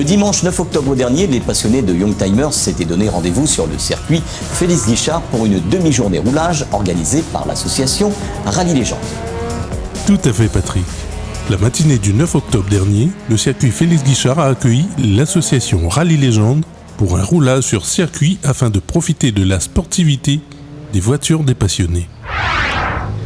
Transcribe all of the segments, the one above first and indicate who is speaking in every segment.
Speaker 1: dimanche 9 octobre dernier, les passionnés de Youngtimers s'étaient donné rendez-vous sur le circuit Félix Guichard pour une demi-journée roulage organisée par l'association Rallye Légende.
Speaker 2: Tout à fait, Patrick. La matinée du 9 octobre dernier, le circuit Félix Guichard a accueilli l'association Rallye Légende pour un roulage sur circuit afin de profiter de la sportivité des voitures des passionnés.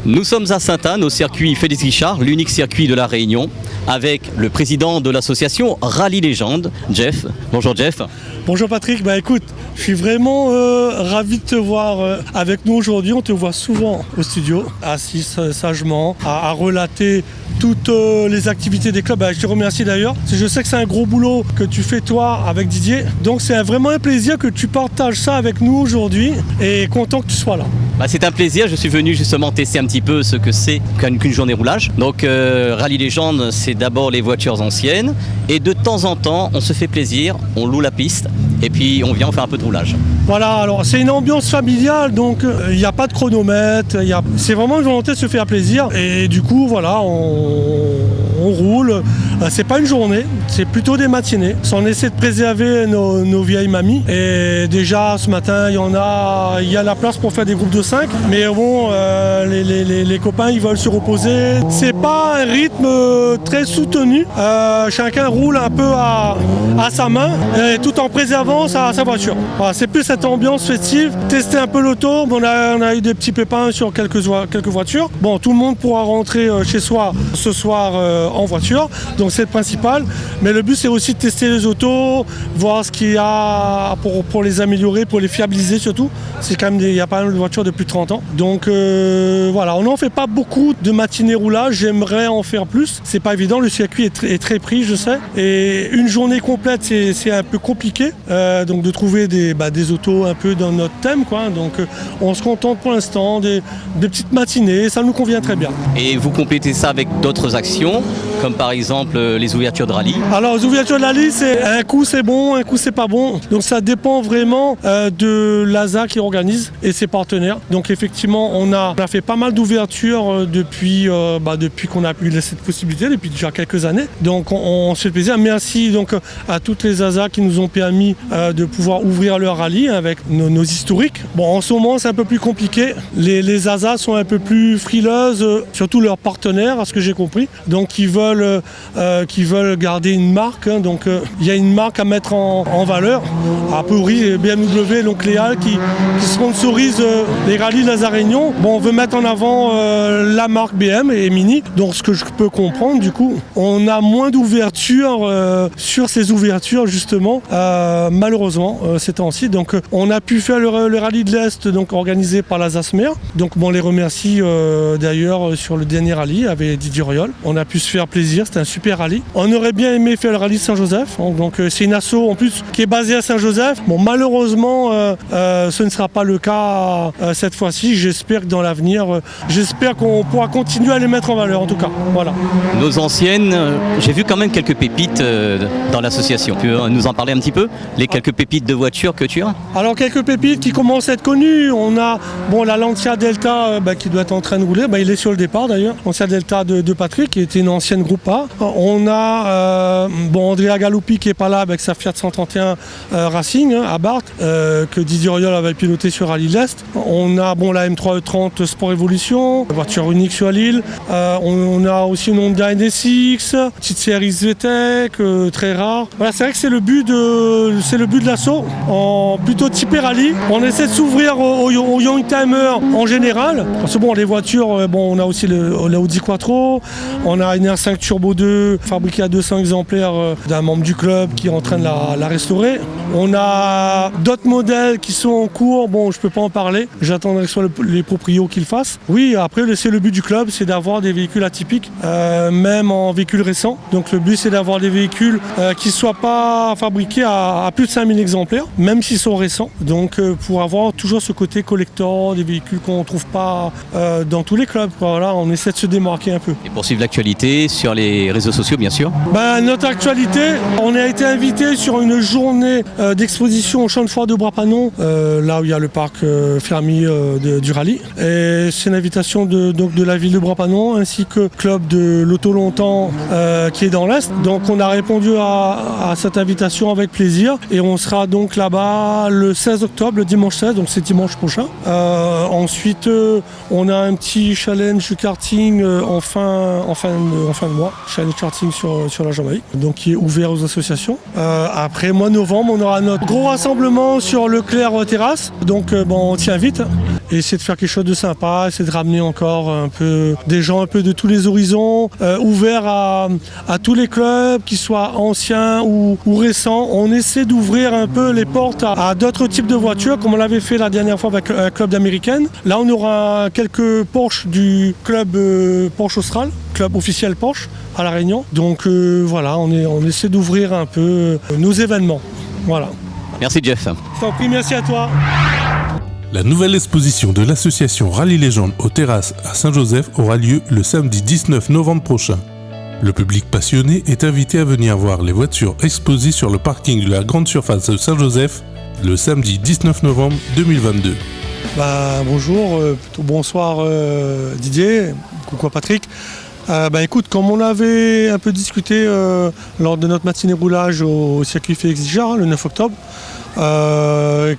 Speaker 3: Nous sommes à Sainte-Anne, au circuit Félix Guichard, l'unique circuit de la Réunion, avec le président de l'association Rallye Légende, Jeff. Bonjour Jeff.
Speaker 4: Bonjour Patrick, écoute, je suis vraiment ravi de te voir avec nous aujourd'hui. On te voit souvent au studio, assis sagement, à relater toutes les activités des clubs. Je te remercie d'ailleurs, parce que je sais que c'est un gros boulot que tu fais toi avec Didier. Donc c'est vraiment un plaisir que tu partages ça avec nous aujourd'hui et content que tu sois là.
Speaker 3: C'est un plaisir, je suis venu justement tester un petit peu ce que c'est qu'une journée roulage. Donc Rallye Légende, c'est d'abord les voitures anciennes et de temps en temps on se fait plaisir, on loue la piste et puis on vient faire un peu de roulage.
Speaker 4: Voilà, alors c'est une ambiance familiale, donc il n'y a pas de chronomètre, c'est vraiment une volonté de se faire plaisir et du coup voilà, on roule. C'est pas une journée, c'est plutôt des matinées. On essaie de préserver nos vieilles mamies et déjà ce matin il y a la place pour faire des groupes de 5, mais bon les copains ils veulent se reposer. C'est pas un rythme très soutenu, chacun roule un peu à sa main tout en préservant sa voiture. Voilà, c'est plus cette ambiance festive, tester un peu l'auto. On a eu des petits pépins sur quelques voitures. Bon, tout le monde pourra rentrer chez soi ce soir en voiture, donc c'est le principal. Mais le but c'est aussi de tester les autos, voir ce qu'il y a pour les améliorer, pour les fiabiliser surtout. C'est quand même il y a pas mal de voitures de plus de 30 ans. Donc voilà, on n'en fait pas beaucoup de matinées roulage, j'aimerais en faire plus. C'est pas évident, le circuit est très pris, je sais. Et une journée complète, c'est un peu compliqué. Donc de trouver des autos un peu dans notre thème, quoi. Donc on se contente pour l'instant des petites matinées, ça nous convient très bien.
Speaker 3: Et vous complétez ça avec d'autres actions, comme par exemple les ouvertures de rallye.
Speaker 4: Alors les ouvertures de rallye, c'est un coup c'est bon, un coup c'est pas bon. Donc ça dépend vraiment de l'ASA qui organise et ses partenaires. Donc effectivement on a fait pas mal d'ouvertures depuis qu'on a eu cette possibilité, depuis déjà quelques années. Donc on se fait plaisir. Merci donc à toutes les ASA qui nous ont permis de pouvoir ouvrir leur rallye avec nos historiques. Bon, en ce moment c'est un peu plus compliqué. Les ASA sont un peu plus frileuses, surtout leurs partenaires, à ce que j'ai compris. Donc ils veulent garder une marque. Donc il y a une marque à mettre en valeur. A priori BMW, donc Léal, qui sponsorise les rallyes Lazare-Réunion. Bon, on veut mettre en avant la marque BM et Mini. Donc ce que je peux comprendre, du coup, on a moins d'ouverture sur ces ouvertures justement, malheureusement ces temps-ci. Donc on a pu faire le rallye de l'Est, donc organisé par la ZASMER. Donc on les remercie d'ailleurs sur le dernier rallye avec Didier Auriol. On a pu se faire plaisir, c'était un super rallye. On aurait bien aimé faire le rallye de Saint-Joseph. Donc c'est une asso en plus qui est basée à Saint-Joseph. Bon, malheureusement ce ne sera pas le cas cette fois-ci. J'espère que dans l'avenir, j'espère qu'on pourra continuer à les mettre en valeur en tout cas. Voilà.
Speaker 3: Nos anciennes, j'ai vu quand même quelques pépites dans l'association. Tu veux nous en parler un petit peu? Les quelques pépites de voitures que tu as?
Speaker 4: Alors quelques pépites qui commencent à être connues. On a la Lancia Delta qui doit être en train de rouler. Il est sur le départ d'ailleurs. Lancia Delta de Patrick qui était une ancienne groupe A. On a Andrea Galuppi qui est pas là avec sa Fiat 131 Racing à Barthes que Didier Auriol avait piloté sur Rallye de l'Est. On a la M3E30 Sport Evolution, voiture unique sur l'île. On a aussi une Honda NSX, petite série VTEC, très rare. Voilà, c'est vrai que c'est le but de l'assaut, en plutôt typé rallye. On essaie de s'ouvrir aux Youngtimers en général. Parce que les voitures, on a aussi la Audi Quattro, on a une R5 Turbo 2 fabriquée à 200 exemplaires d'un membre du club qui est en train de la restaurer. On a d'autres modèles qui sont en cours, je peux pas en parler, j'attendrai que ce soit les proprios qui le fassent. Oui, après c'est le but du club, c'est d'avoir des véhicules atypiques, même en véhicules récents. Donc le but c'est d'avoir des véhicules qui ne soient pas fabriqués à plus de 5000 exemplaires, même s'ils sont récents. Donc pour avoir toujours ce côté collector, des véhicules qu'on ne trouve pas dans tous les clubs. Voilà, on essaie de se démarquer un peu.
Speaker 3: Et pour suivre l'actualité sur les réseaux sociaux, sociaux bien sûr.
Speaker 4: Notre actualité, on a été invité sur une journée d'exposition au champ de foire de Bras-Panon, là où il y a le parc fermier du rallye. Et c'est une invitation de la ville de Bras-Panon ainsi que le club de l'Auto Longtemps qui est dans l'Est. Donc on a répondu à cette invitation avec plaisir et on sera donc là-bas le 16 octobre, le dimanche 16, donc c'est dimanche prochain. Ensuite, on a un petit challenge karting en fin de mois, challenge karting sur la Jamaïque, donc qui est ouvert aux associations. Après, mois de novembre, on aura notre gros rassemblement sur Leclerc Terrasse, donc on t'y invite. Et essayer de faire quelque chose de sympa, essayer de ramener encore un peu des gens un peu de tous les horizons, ouverts à tous les clubs, qu'ils soient anciens ou récents. On essaie d'ouvrir un peu les portes à d'autres types de voitures, comme on l'avait fait la dernière fois avec un club d'américaine. Là, on aura quelques Porsche du club Porsche Austral, club officiel Porsche à La Réunion. Donc voilà, on essaie d'ouvrir un peu nos événements. Voilà.
Speaker 3: Merci Jeff.
Speaker 4: Je t'en prie, merci à toi.
Speaker 2: La nouvelle exposition de l'association Rallye Légende aux Terrasses à Saint-Joseph aura lieu le samedi 19 novembre prochain. Le public passionné est invité à venir voir les voitures exposées sur le parking de la grande surface de Saint-Joseph le samedi 19 novembre 2022.
Speaker 4: Bonjour, plutôt bonsoir Didier, coucou à Patrick. Écoute, comme on avait un peu discuté lors de notre matinée roulage au circuit Félix Guichard, le 9 octobre,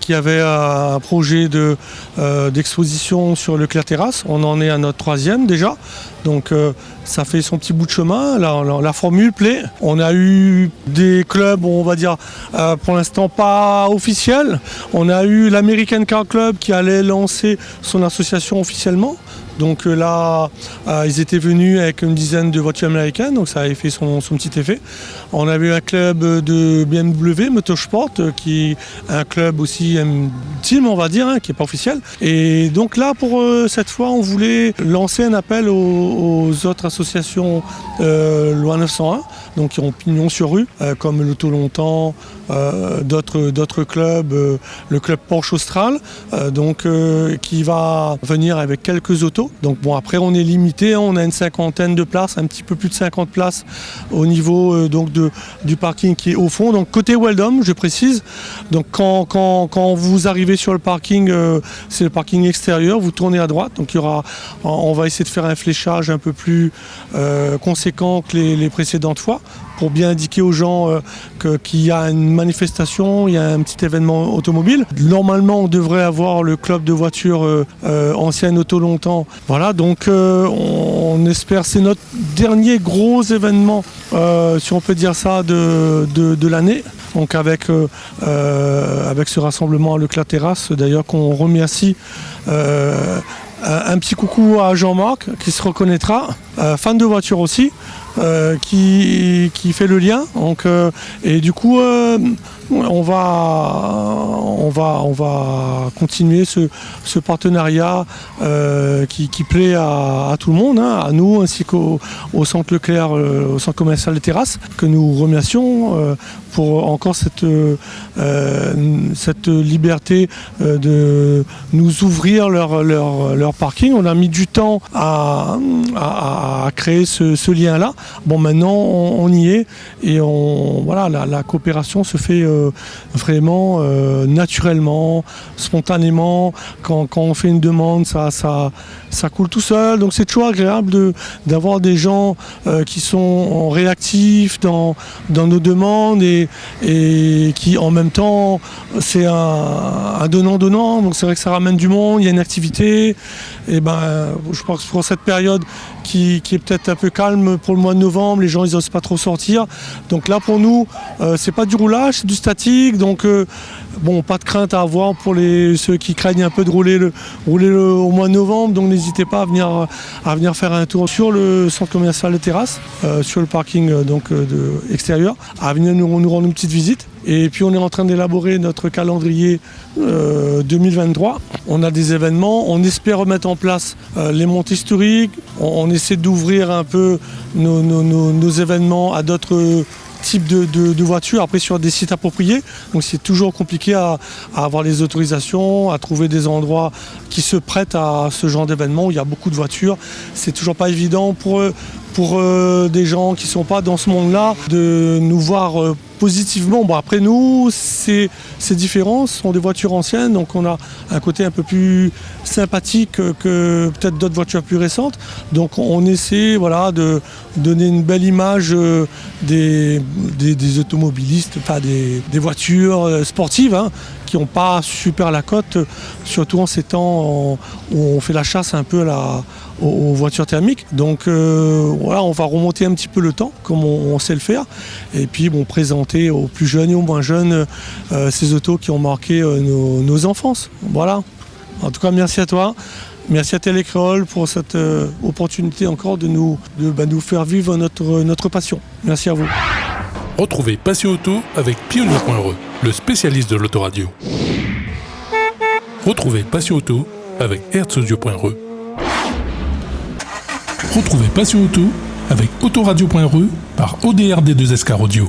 Speaker 4: qui avait un projet d'exposition sur Leclerc Terrasse. On en est à notre 3e déjà, donc ça fait son petit bout de chemin. La formule plaît. On a eu des clubs, on va dire, pour l'instant pas officiels. On a eu l'American Car Club qui allait lancer son association officiellement. Donc là, ils étaient venus avec une dizaine de voitures américaines, donc ça avait fait son petit effet. On avait un club de BMW, Motorsport, qui est un club aussi team, on va dire, qui n'est pas officiel. Et donc là, pour cette fois, on voulait lancer un appel aux autres associations loi 901, donc qui ont pignon sur rue, comme l'Auto Longtemps, d'autres clubs, le club Porsche Austral, qui va venir avec quelques autos. Donc bon, après on est limité, on a une cinquantaine de places, un petit peu plus de 50 places au niveau du parking qui est au fond, donc côté Weldom, je précise. Donc quand vous arrivez sur le parking, c'est le parking extérieur, vous tournez à droite, donc on va essayer de faire un fléchage un peu plus conséquent que les précédentes fois, pour bien indiquer aux gens qu'il y a une manifestation, il y a un petit événement automobile. Normalement, on devrait avoir le club de voitures anciennes Auto Longtemps. Voilà, donc on espère, c'est notre dernier gros événement, si on peut dire ça, de l'année. Donc avec ce rassemblement à Leclerc Terrasse, d'ailleurs qu'on remercie. Un petit coucou à Jean-Marc qui se reconnaîtra, fan de voiture aussi, qui fait le lien. Donc, et du coup, on va continuer ce partenariat qui plaît à tout le monde, à nous ainsi qu'au centre Leclerc, au centre commercial des Terrasses, que nous remercions pour encore cette liberté de nous ouvrir leur parking. On a mis du temps à créer ce lien-là. Bon, maintenant on y est et la coopération se fait vraiment naturellement, spontanément. Quand on fait une demande, ça coule tout seul. Donc c'est toujours agréable d'avoir des gens qui sont réactifs dans nos demandes et qui en même temps c'est un donnant-donnant. Donc c'est vrai que ça ramène du monde, il y a une activité. Et je pense que pour cette période qui est peut-être un peu calme pour le mois de novembre, les gens ils n'osent pas trop sortir. Donc là pour nous, c'est pas du roulage, c'est du statique. Donc pas de crainte à avoir pour ceux qui craignent un peu de rouler au mois de novembre. Donc n'hésitez pas à venir faire un tour sur le centre commercial de Terrasse, sur le parking extérieur, à venir nous rendre une petite visite. Et puis on est en train d'élaborer notre calendrier 2023. On a des événements, on espère remettre en place les montées historiques, on essaie d'ouvrir un peu nos événements à d'autres types de voitures, après sur des sites appropriés. Donc c'est toujours compliqué à avoir les autorisations, à trouver des endroits qui se prêtent à ce genre d'événement où il y a beaucoup de voitures. C'est toujours pas évident pour pour des gens qui ne sont pas dans ce monde-là, de nous voir positivement. Bon, après nous, c'est différent, ce sont des voitures anciennes, donc on a un côté un peu plus sympathique que peut-être d'autres voitures plus récentes. Donc on essaie de donner une belle image des automobilistes, enfin des voitures sportives, qui n'ont pas super la cote, surtout en ces temps où on fait la chasse un peu aux voitures thermiques. Donc on va remonter un petit peu le temps, comme on sait le faire, et puis présenter aux plus jeunes et aux moins jeunes ces autos qui ont marqué nos enfances. Voilà. En tout cas, merci à toi. Merci à Télécréole pour cette opportunité encore de nous faire vivre notre passion. Merci à vous.
Speaker 2: Retrouvez Passion Auto avec Pionnier.re, le spécialiste de l'autoradio. Retrouvez Passion Auto avec Herzaudio.re. Retrouvez Passion Auto avec Autoradio.re par ODRD2SK Audio.